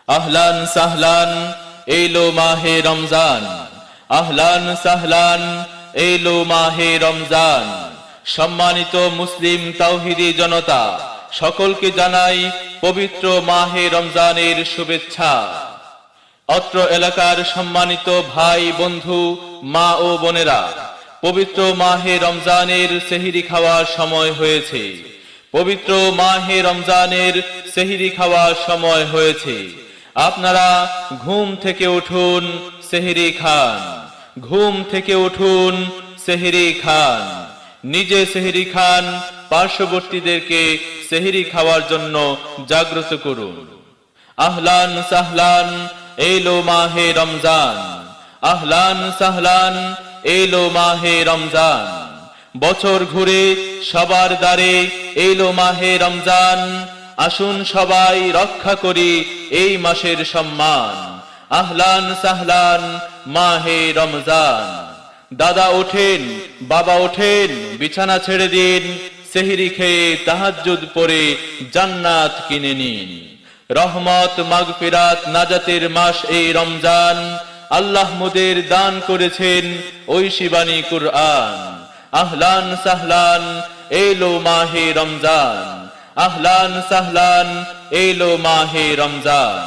আহলান সাহলান এলো মাহে রমজান, আহলান সাহলান এলো মাহে রমজান। সম্মানিত মুসলিম তাওহীদি জনতা, সকলকে জানাই পবিত্র মাহে রমজানের শুভেচ্ছা। অত্র এলাকার সম্মানিত ভাই বন্ধু, মা ও বোনেরা, পবিত্র মাহে রমজানের সেহরি খাওয়ার সময় হয়েছে। পবিত্র মাহে রমজানের সেহরি খাওয়ার সময় হয়েছে। আপনারা ঘুম থেকে উঠুন, সেহরি খান। ঘুম থেকে উঠুন, সেহরি খান। নিজে সেহরি খান, পার্শ্ববর্তীদেরকে সেহরি খাওয়ার জন্য জাগ্রত করুন। আহলান সাহলান এলো মাহে রমজান, আহলান সাহলান এলো মাহে রমজান। বছর ঘুরে সবার দ্বারে এলো মাহে রমজান। আসুন সবাই রক্ষা করি এই মাসের সম্মান। আহলান সাহলান মাহে রমজান। দাদা ওঠেন, বাবা ওঠেন, বিছানা ছেড়ে দিন, সেহরি খেয়ে তাহাজ্জুদ পড়ে জান্নাত কিনে নিন। রহমত, মাগফিরাত, নাজাতের মাস এই রমজান। আল্লাহ মোদের দান করেছেন ঐশী বাণী কুরআন। আহলান সাহলান এলো মাহে রমজান, আহলান সাহলান এলো মাহে রমজান।